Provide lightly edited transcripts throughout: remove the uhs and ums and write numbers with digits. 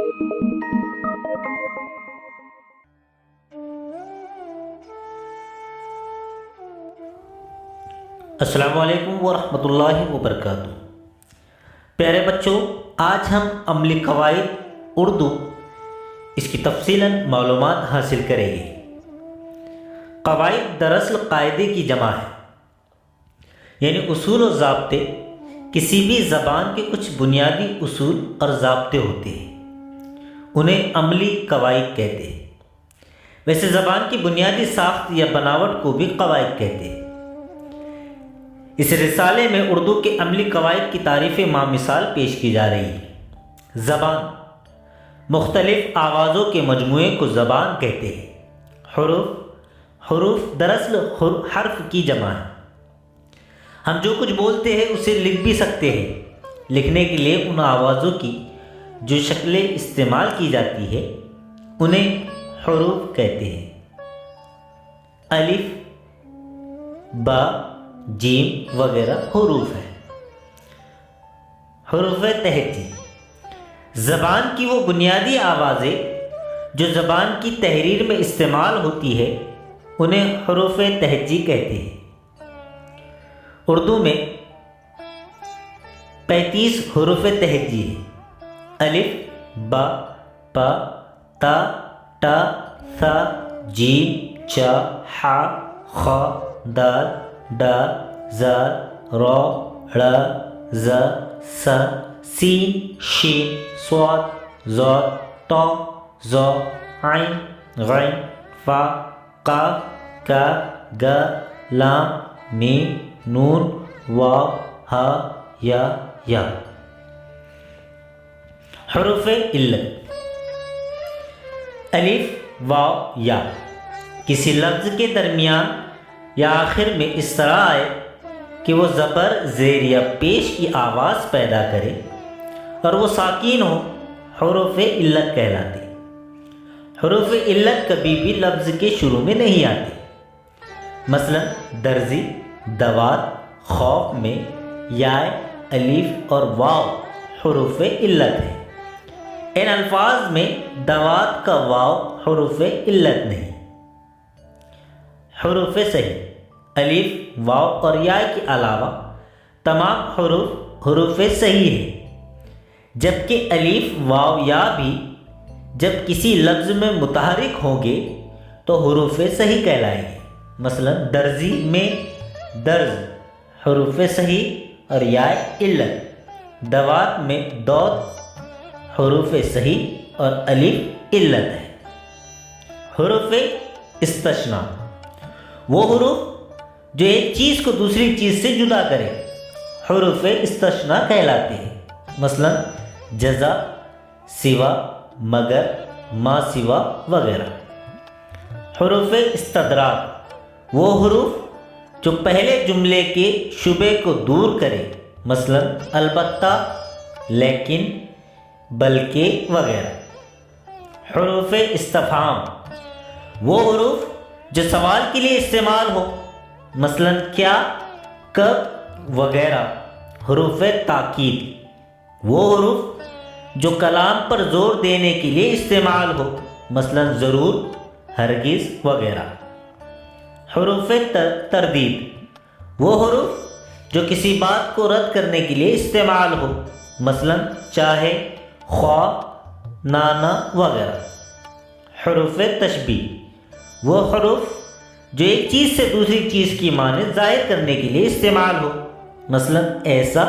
السلام علیکم ورحمۃ اللہ وبرکاتہ۔ پیارے بچوں، آج ہم عملی قواعد اردو اس کی تفصیلاً معلومات حاصل کریں گے۔ قواعد دراصل قاعدے کی جمع ہے، یعنی اصول و ضابطے۔ کسی بھی زبان کے کچھ بنیادی اصول اور ضابطے ہوتے ہیں، انہیں عملی قواعد کہتے ہیں۔ ویسے زبان کی بنیادی ساخت یا بناوٹ کو بھی قواعد کہتے ہیں۔ اس رسالے میں اردو کے عملی قواعد کی تعریف ماں مثال پیش کی جا رہی ہے۔ زبان مختلف آوازوں کے مجموعے کو زبان کہتے ہیں۔ حروف دراصل حرف کی جمع ہے۔ ہم جو کچھ بولتے ہیں اسے لکھ بھی سکتے ہیں۔ لکھنے کے لیے ان آوازوں کی جو شکلیں استعمال کی جاتی ہے انہیں حروف کہتے ہیں۔ الف، با، جیم وغیرہ حروف ہیں۔ حروف تہجی زبان کی وہ بنیادی آوازیں جو زبان کی تحریر میں استعمال ہوتی ہے انہیں حروف تہجی کہتے ہیں۔ اردو میں 35 حروف تہجی ہیں۔ الف، با، پا، تا، ٹا، ثا، جیم، چا، حا، خا، دال، ڈا، زال، را، ڑا، زا، سا، سین، شین، صاد، ضاد، طا، ظا، عین، غین، فا، قاف، کاف، گا، لام، میم، نون، واو، ہا، یا۔ حروف علت الف، واو، یا کسی لفظ کے درمیان یا آخر میں اس طرح آئے کہ وہ زبر، زیر یا پیش کی آواز پیدا کرے اور وہ ساکین ہو، حروف علت کہلاتے۔ حروف علت کبھی بھی لفظ کے شروع میں نہیں آتے۔ مثلا درزی، دوات، خوف میں یا، الف اور واو حروف علت ہیں۔ ان الفاظ میں دوات کا واو حروف علت نہیں۔ حروف صحیح الف، واو اور یا کے علاوہ تمام حروف صحیح ہیں، جبکہ الف، واو، یا بھی جب کسی لفظ میں متحرک ہوں گے تو حروف صحیح کہلائیں گے۔ مثلا درزی میں درز حروف صحیح اور یا علت، دوات میں دود حروف صحیح اور الف علت ہے۔ حروف استثناء وہ حروف جو ایک چیز کو دوسری چیز سے جدا کرے حروف استثناء کہلاتے ہیں۔ مثلا جزا، سوا، مگر، ما سوا وغیرہ۔ حروف استدراک وہ حروف جو پہلے جملے کے شبے کو دور کرے، مثلا البتہ، لیکن، بلکہ وغیرہ۔ حروف استفہام وہ حروف جو سوال کے لیے استعمال ہو، مثلا کیا، کب وغیرہ۔ حروف تاکید وہ حروف جو کلام پر زور دینے کے لیے استعمال ہو، مثلا ضرور، ہرگز وغیرہ۔ حروف تردید وہ حروف جو کسی بات کو رد کرنے کے لیے استعمال ہو، مثلا چاہے، خواہ، نانا وغیرہ۔ حروف تشبیہ وہ حروف جو ایک چیز سے دوسری چیز کی مانند ظاہر کرنے کے لیے استعمال ہو، مثلا ایسا،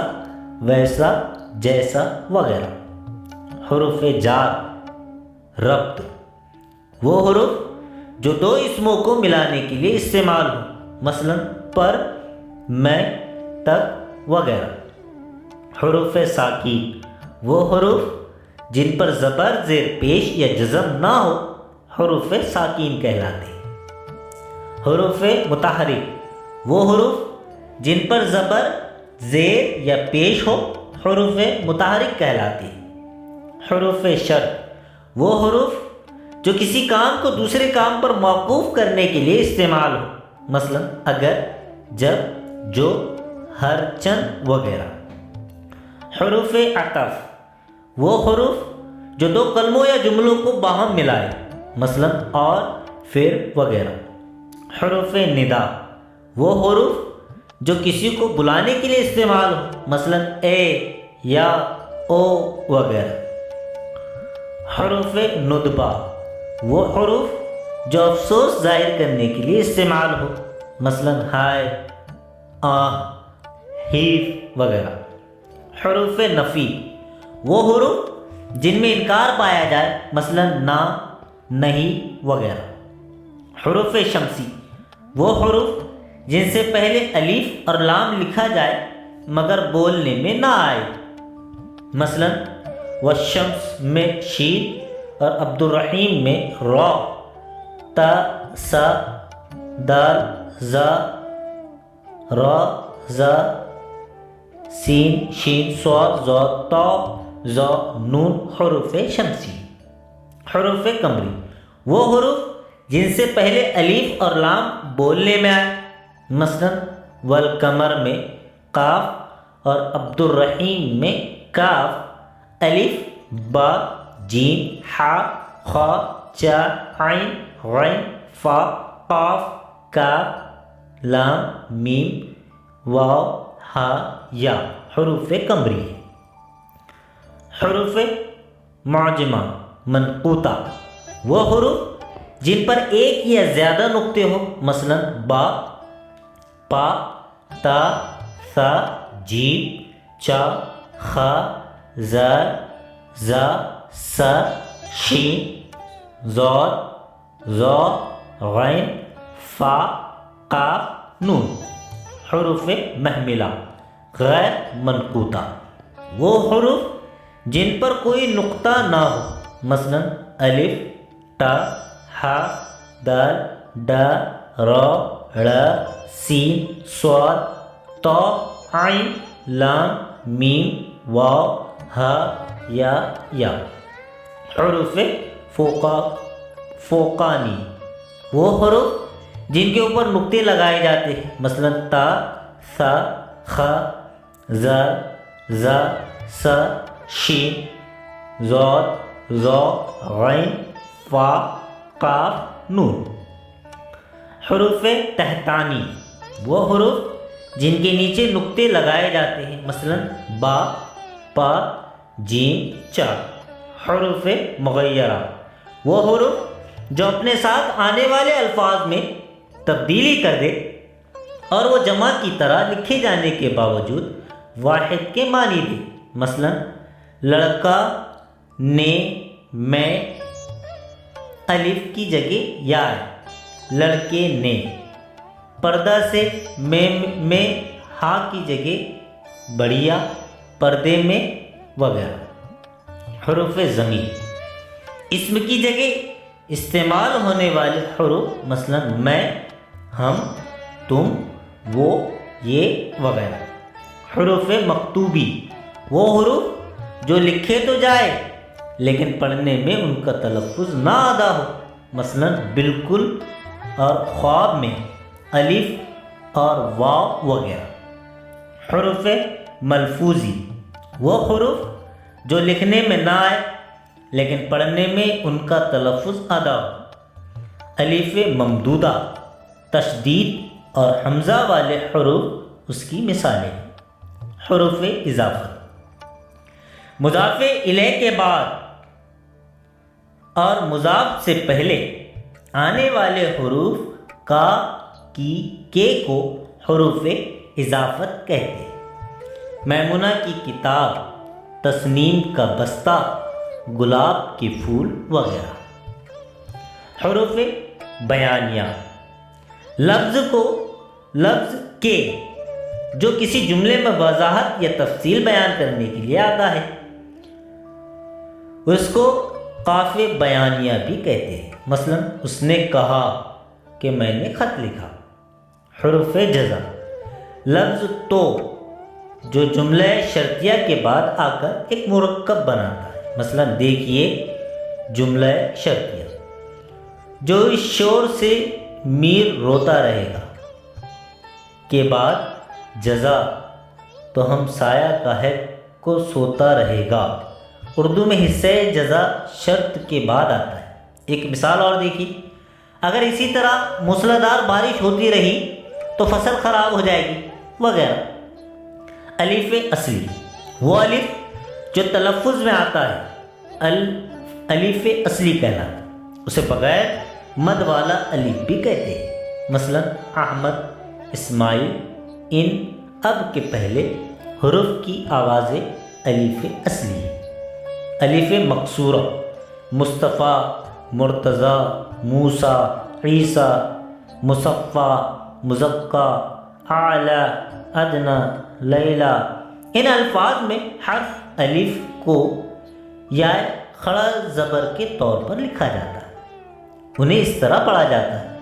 ویسا، جیسا وغیرہ۔ حروف جار ربط وہ حروف جو دو اسموں کو ملانے کے لیے استعمال ہو، مثلا پر، میں، تک وغیرہ۔ حروف ساکین وہ حروف جن پر زبر، زیر پیش یا جزم نہ ہو، حروف ساکین کہلاتے ہیں۔ حروف متحرک وہ حروف جن پر زبر، زیر یا پیش ہو، حروف متحرک کہلاتے ہیں۔ حروف شرط وہ حروف جو کسی کام کو دوسرے کام پر موقوف کرنے کے لیے استعمال ہو، مثلا اگر، جب، جو، ہر، چند وغیرہ۔ حروف عطف وہ حروف جو دو کلموں یا جملوں کو باہم ملائے، مثلا اور، پھر وغیرہ۔ حروف ندا وہ حروف جو کسی کو بلانے کے لیے استعمال ہو، مثلا اے یا او وغیرہ۔ حروف ندبہ وہ حروف جو افسوس ظاہر کرنے کے لیے استعمال ہو، مثلا ہائے، آہ، ہیف وغیرہ۔ حروف نفی وہ حروف جن میں انکار پایا جائے، مثلا نہ، نہیں وغیرہ۔ حروف شمسی وہ حروف جن سے پہلے الف اور لام لکھا جائے مگر بولنے میں نہ آئے، مثلا والشمس میں شین اور عبد الرحیم میں را، تا، سا، دال، زا، را، زا، سین، شین، صاد، ضاد، تا، زا، نون۔ حروف شمسی۔ حروف قمری وہ حروف جن سے پہلے الف اور لام بولنے میں آئے، مثلا والقمر میں قاف اور عبد الرحیم میں کاف، الف، با، جیم، حا، خا، چا، عین، غین، فا، قاف، کاف، لام، میم، واو، ہا، یا۔ حروف قمری۔ حروف معجمہ منقوطہ وہ حروف جن پر ایک یا زیادہ نقطے ہو، مثلا با، پا، تا، ثا، جیم، چا، خا، زال، زا، سا، شین، ضاد، ظا، غین، فا، قاف، نون۔ حروف محملہ غیر منقوطہ وہ حروف جن پر کوئی نقطہ نہ ہو، مثلا الف، تا، ہا، دال، ڈا، را، ڑ، سین، صاد، تا، عین، لام، میم، واو، ہا، یا۔ حروف فوقانی وہ حروف جن کے اوپر نقطے لگائے جاتے ہیں، مثلا تا، ثا، خا، زال، زا، سا، شین، ضاد، ظا، غین، فا، قاف، نون۔ حروف تحتانی وہ حروف جن کے نیچے نقطے لگائے جاتے ہیں، مثلا با، پا، جیم، چا۔ حروف مغیرہ وہ حروف جو اپنے ساتھ آنے والے الفاظ میں تبدیلی کر دے اور وہ جمع کی طرح لکھے جانے کے باوجود واحد کے معنی دے، مثلا لڑکا، نے، میں، الف کی جگہ یا ہے، لڑکے نے۔ پردہ سے میں ہا کی جگہ بڑھیا، پردے میں وغیرہ۔ حروف ضمیر اسم کی جگہ استعمال ہونے والے حروف، مثلا میں، ہم، تم، وہ، یہ وغیرہ۔ حروف مکتوبی وہ حروف جو لکھے تو جائے لیکن پڑھنے میں ان کا تلفظ نہ ادا ہو، مثلا بالکل اور خواب میں الف اور واو وغیرہ۔ حروف ملفوظی وہ حروف جو لکھنے میں نہ آئے لیکن پڑھنے میں ان کا تلفظ ادا ہو، الف ممدودہ، تشدید اور حمزہ والے حروف اس کی مثالیں۔ حروف اضافت مضاف الیہ کے بعد اور مضاف سے پہلے آنے والے حروف کا، کی، کے کو حروف اضافت کہتے ہیں۔ میمونہ کی کتاب، تسنیم کا بستہ، گلاب کے پھول وغیرہ۔ حروف بیانیہ لفظ کے جو کسی جملے میں وضاحت یا تفصیل بیان کرنے کے لیے آتا ہے، اس کو قاف بیانیہ بھی کہتے ہیں، مثلا اس نے کہا کہ میں نے خط لکھا۔ حروف جزا لفظ تو جو جملہ شرطیہ کے بعد آ کر ایک مرکب بناتا ہے، مثلا دیکھیے جملہ شرطیہ، جو اس شور سے میر روتا رہے گا، کے بعد جزا تو ہم سایہ کا ہے کو سوتا رہے گا، اردو میں حصہ جزا شرط کے بعد آتا ہے۔ ایک مثال اور دیکھیے، اگر اسی طرح موسلادھار بارش ہوتی رہی تو فصل خراب ہو جائے گی وغیرہ۔ الف اصلی، وہ الف جو تلفظ میں آتا ہے الف اصلی کہلاتا ہے، اسے بغیر مد والا الف بھی کہتے ہیں۔ مثلا احمد، اسماعیل، ان اب کے پہلے حروف کی آوازیں الف اصلی ہے۔ الف مکسورہ، مصطفیٰ، مرتضیٰ، موسیٰ، عیسیٰ، مصفیٰ، مزکیٰ، اعلیٰ، ادنیٰ، لیلیٰ، ان الفاظ میں حرف الف کو یا کھڑا زبر کے طور پر لکھا جاتا ہے، انہیں اس طرح پڑھا جاتا ہے: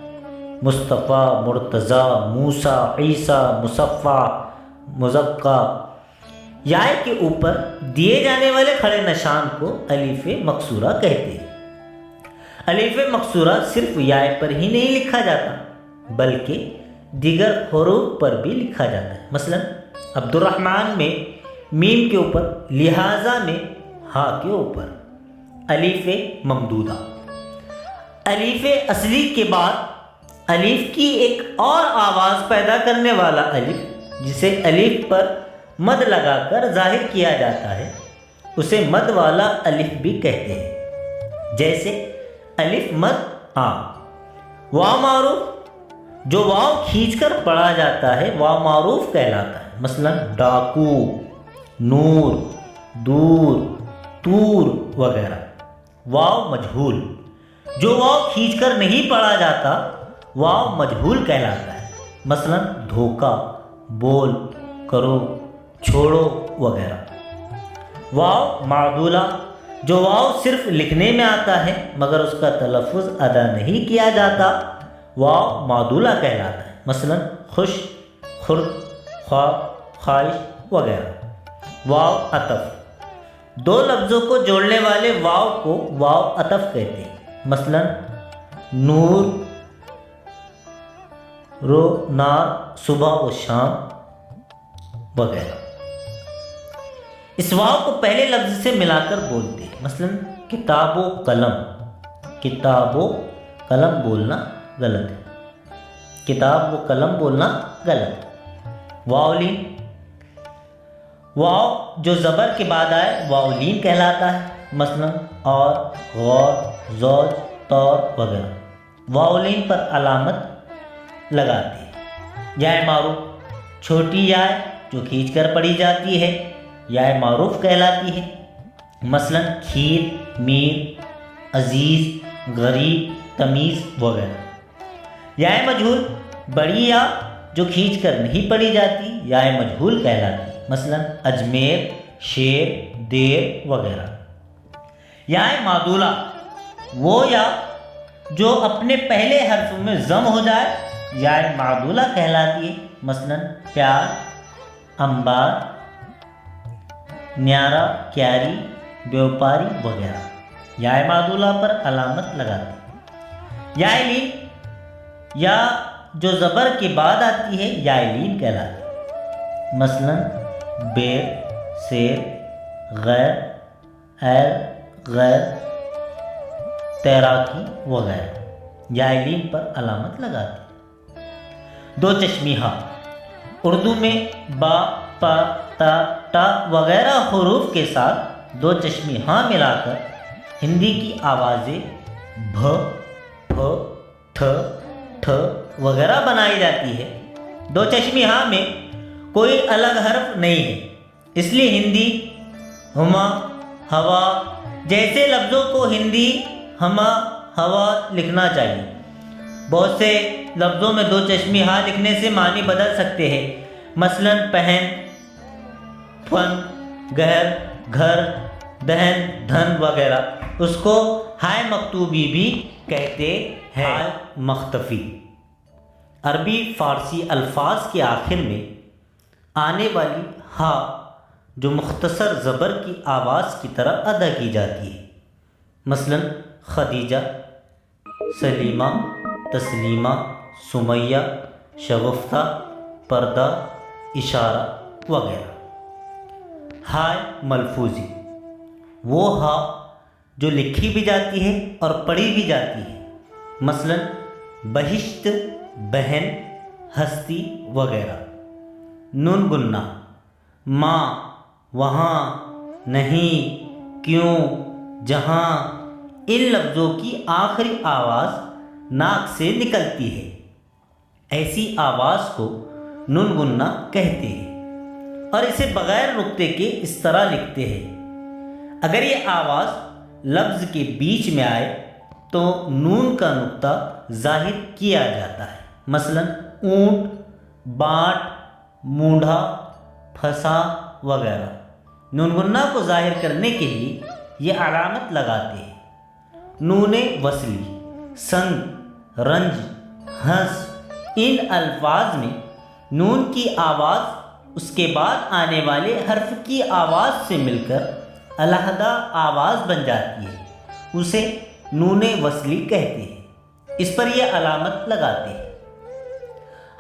مصطفیٰ، مرتضیٰ، موسیٰ، عیسیٰ، مصفیٰ، مزکیٰ۔ یا کے اوپر دیے جانے والے کھڑے نشان کو الف مکسورہ کہتے ہیں۔ الف مکسورہ صرف یا پر ہی نہیں لکھا جاتا بلکہ دیگر حروف پر بھی لکھا جاتا ہے۔ مثلا عبد الرحمن میں میم کے اوپر، لہٰذا میں ہا کے اوپر۔ الف ممدودہ، الف اصلی کے بعد الف کی ایک اور آواز پیدا کرنے والا الف، جسے الف پر مد لگا کر ظاہر کیا جاتا ہے، اسے مد والا الف بھی کہتے ہیں۔ جیسے الف مد آ۔ واو معروف، جو واو کھینچ کر پڑھا جاتا ہے واو معروف کہلاتا ہے۔ مثلا ڈاکو، نور، دور، تور وغیرہ۔ واو مجہول، جو واو کھینچ کر نہیں پڑھا جاتا واو مجہول کہلاتا ہے۔ مثلا دھوکہ، بول، کرو، چھوڑو وغیرہ۔ واو معدولہ، جو واو صرف لکھنے میں آتا ہے مگر اس کا تلفظ ادا نہیں کیا جاتا واو معدولہ کہلاتا ہے۔ مثلا خوش، خرد، خواب، خواہش وغیرہ۔ واو عطف، دو لفظوں کو جوڑنے والے واو کو واو عطف کہتے ہیں۔ مثلا نور، رو، نار، صبح و شام وغیرہ۔ اس واو کو پہلے لفظ سے ملا کر بولتے ہیں۔ مثلا کتاب و قلم، کتاب و قلم بولنا غلط ہے، کتاب و قلم بولنا غلط ہے۔ واؤلین، واو جو زبر کے بعد آئے واؤلین کہلاتا ہے۔ مثلا اور، غور، زوج، طور وغیرہ۔ واؤلین پر علامت لگاتے ہیں۔ یا معروف، چھوٹی یا جو کھینچ کر پڑھی جاتی ہے یا معروف کہلاتی ہے۔ مثلا کھیر، میر، عزیز، غریب، تمیز وغیرہ۔ یا مجہول، بڑی یا جو کھینچ کر نہیں پڑھی جاتی یا مجہول کہلاتی ہے۔ مثلا اجمیر، شیر، دیر وغیرہ۔ یا معدولہ، وہ یا جو اپنے پہلے حرف میں ضم ہو جائے یا معدولہ کہلاتی ہے۔ مثلا پیار، انبار، نیارا، کیاری، بیوپاری وغیرہ۔ یا معدولہ پر علامت لگاتے ہیں۔ یا لین، یا جو زبر کے بعد آتی ہے یا لین کہلاتی ہے۔ مثلا بیر، سیر، غیر، ایر، غیر، تیراکی وغیرہ۔ یا لین پر علامت لگاتے ہیں۔ دو چشمی ہاں، اردو میں با، پا، تا، ٹا وغیرہ حروف کے ساتھ دو چشمی ہاں ملا کر ہندی کی آوازیں بھ، پھ، ٹھ، ٹھ وغیرہ بنائی جاتی ہے۔ دو چشمی ہاں میں کوئی الگ حرف نہیں ہے، اس لیے ہندی ہما، ہوا جیسے لفظوں کو ہندی ہما، ہوا لکھنا چاہیے۔ بہت سے لفظوں میں دو چشمی ہاں لکھنے سے معنی بدل سکتے ہیں۔ مثلا پہن، فن، گہر، گھر، دہن، دھن وغیرہ۔ اس کو ہائے مکتوبی بھی کہتے ہیں۔ ہائے مختفی، عربی فارسی الفاظ کے آخر میں آنے والی ہا جو مختصر زبر کی آواز کی طرح ادا کی جاتی ہے۔ مثلا خدیجہ، سلیمہ، تسلیمہ، سمیہ، شگفتہ، پردہ، اشارہ وغیرہ۔ ہائے ملفوظی، وہ ہا جو لکھی بھی جاتی ہے اور پڑھی بھی جاتی ہے، مثلا بہشت، بہن، ہستی وغیرہ۔ نون گنہ ماں، وہاں، نہیں، کیوں، جہاں، ان لفظوں کی آخری آواز ناک سے نکلتی ہے، ایسی آواز کو نون گنہ کہتے ہیں، اور اسے بغیر نقطے کے اس طرح لکھتے ہیں۔ اگر یہ آواز لفظ کے بیچ میں آئے تو نون کا نقطہ ظاہر کیا جاتا ہے، مثلا اونٹ، بانٹ، مونڈھا، پھنسا وغیرہ۔ نون گنہ کو ظاہر کرنے کے لیے یہ علامت لگاتے ہیں۔ نون وصلی، سنگ، رنج، ہنس، ان الفاظ میں نون کی آواز اس کے بعد آنے والے حرف کی آواز سے مل کر علیحدہ آواز بن جاتی ہے، اسے نون وصلی کہتے ہیں، اس پر یہ علامت لگاتے ہیں۔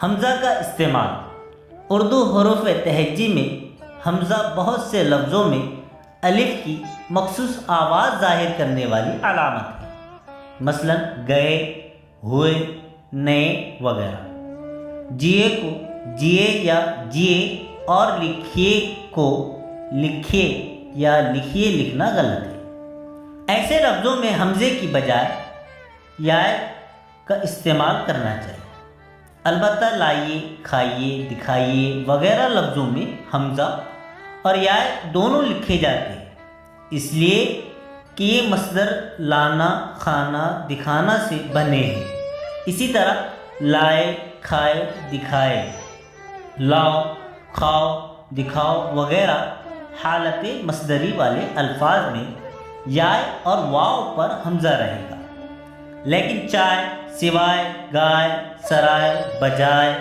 حمزہ کا استعمال۔ اردو حروف تہجی میں حمزہ بہت سے لفظوں میں الف کی مخصوص آواز ظاہر کرنے والی علامت ہے، مثلا گئے، ہوئے، نئے وغیرہ۔ جیے کو جیے یا جیے اور لکھیے کو لکھیے یا لکھیے لکھنا غلط ہے۔ ایسے لفظوں میں حمزے کی بجائے یا کا استعمال کرنا چاہیے۔ البتہ لائیے، کھائیے، دکھائیے وغیرہ لفظوں میں حمزہ اور یا دونوں لکھے جاتے ہیں، اس لیے کہ یہ مصدر لانا، کھانا، دکھانا سے بنے ہیں۔ اسی طرح لائے، کھائے، دکھائے، لاؤ، کھاؤ، دکھاؤ وغیرہ حالت مصدری والے الفاظ میں یا اور واو پر حمزہ رہے گا، لیکن چائے، سوائے، گائے، سرائے، بجائے،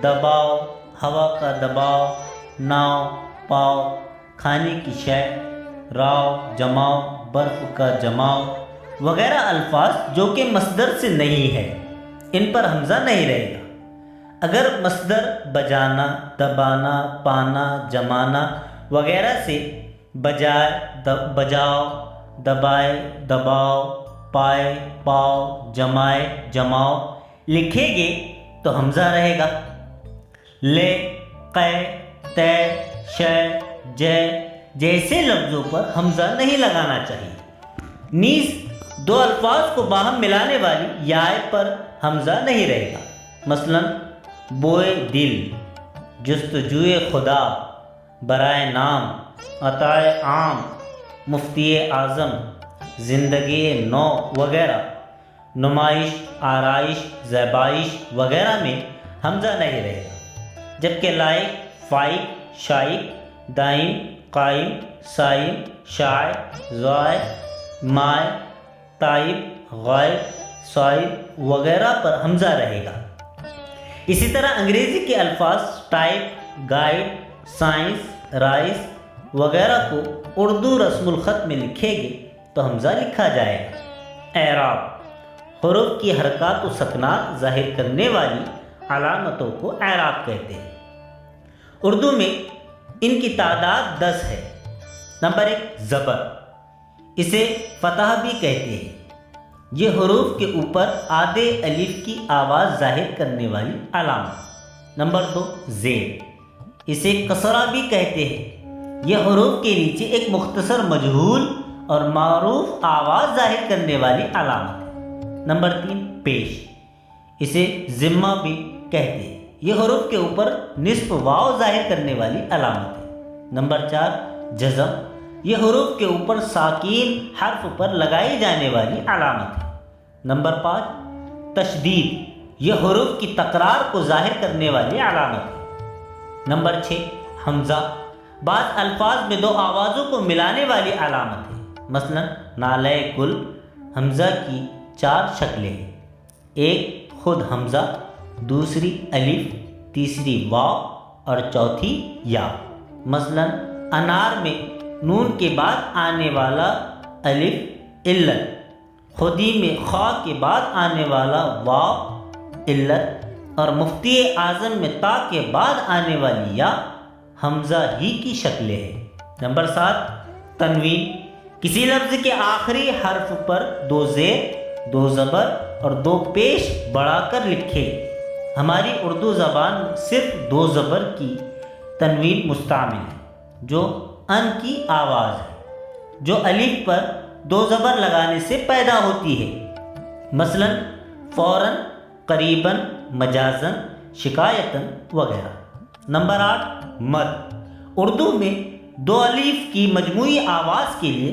دباؤ، ہوا کا دباؤ، ناؤ، پاؤ، کھانے کی شے، راؤ، جماؤ، برف کا جماؤ وغیرہ الفاظ جو کہ مصدر سے نہیں ہے، ان پر حمزہ نہیں رہے گا۔ اگر مصدر بجانا، دبانا، پانا، جمانا وغیرہ سے بجائے، بجاؤ، دبائے، دباؤ، پائے، پاؤ، جمائے، جماؤ لکھیں گے تو حمزہ رہے گا۔ لے، قے، تے، شے، جے جیسے لفظوں پر حمزہ نہیں لگانا چاہیے۔ نیز دو الفاظ کو باہم ملانے والی یائے پر حمزہ نہیں رہے گا، مثلا بوئے دل، جستجوئے خدا، برائے نام، عطائے عام، مفتی اعظم، زندگی نو وغیرہ۔ نمائش، آرائش، زیبائش وغیرہ میں حمزہ نہیں رہے گا، جبکہ لائق، فائق، شائق، دائم، قائم، سائم، شائع، زائد، مائع، تائب، غائب، صائب وغیرہ پر حمزہ رہے گا۔ اسی طرح انگریزی کے الفاظ ٹائپ، گائیڈ، سائنس، رائس وغیرہ کو اردو رسم الخط میں لکھیں گے تو حمزہ لکھا جائے گا۔ اعراب، حروف کی حرکات و سکنات ظاہر کرنے والی علامتوں کو اعراب کہتے ہیں۔ اردو میں ان کی تعداد 10 ہے۔ نمبر 1 زبر، اسے فتح بھی کہتے ہیں، یہ حروف کے اوپر آدھے الف کی آواز ظاہر کرنے والی علامت۔ نمبر 2 زیر، اسے کسرہ بھی کہتے ہیں، یہ حروف کے نیچے ایک مختصر مجہول اور معروف آواز ظاہر کرنے والی علامت ہے۔ نمبر 3 پیش، اسے ذمہ بھی کہتے ہیں، یہ حروف کے اوپر نصف واو ظاہر کرنے والی علامت ہے۔ نمبر 4 جزم، یہ حروف کے اوپر ساکین حرف پر لگائی جانے والی علامت ہے۔ نمبر 5 تشدید، یہ حروف کی تکرار کو ظاہر کرنے والی علامت ہے۔ نمبر 6 حمزہ، بعض الفاظ میں 2 آوازوں کو ملانے والی علامت ہے، مثلا نالے گل۔ حمزہ کی 4 شکلیں ہیں، ایک خود حمزہ، دوسری الف، تیسری واو اور چوتھی یا۔ مثلا انار میں نون کے بعد آنے والا الف علت، خودی میں خا کے بعد آنے والا واو علت، اور مفتی اعظم میں تا کے بعد آنے والی یا حمزہ ہی کی شکلیں ہیں۔ نمبر 7 تنوین، کسی لفظ کے آخری حرف پر 2 زیر 2 زبر اور 2 پیش بڑھا کر لکھے۔ ہماری اردو زبان صرف 2 زبر کی تنوین مستعمل ہے جو ان کی آواز ہے، جو الف پر 2 زبر لگانے سے پیدا ہوتی ہے، مثلا فوراً، قریباً، مجازاً، شکایتاً وغیرہ۔ نمبر 8 مد۔ اردو میں 2 الف کی مجموعی آواز کے لیے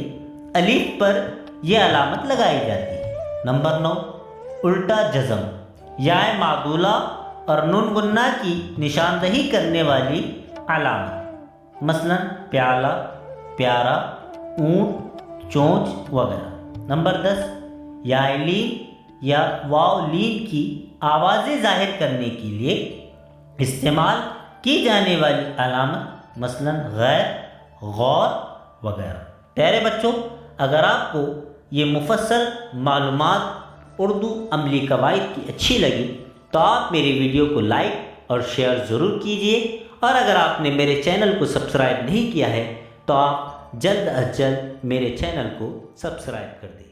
الف پر یہ علامت لگائی جاتی ہے۔ نمبر 9 الٹا جزم، یائے معدولہ اور نون گنہ کی نشاندہی کرنے والی علامت، مثلا پیالہ، پیارا، اونٹ، چونچ وغیرہ۔ نمبر 10 یائے لین یا واو لین کی آوازیں ظاہر کرنے کے لیے استعمال کی جانے والی علامت، مثلا غیر، غور وغیرہ۔ پیارے بچوں، اگر آپ کو یہ مفصل معلومات اردو عملی قواعد کی اچھی لگی تو آپ میری ویڈیو کو لائک اور شیئر ضرور کیجئے، اور اگر آپ نے میرے چینل کو سبسکرائب نہیں کیا ہے تو آپ جلد از جلد میرے چینل کو سبسکرائب کر دیں۔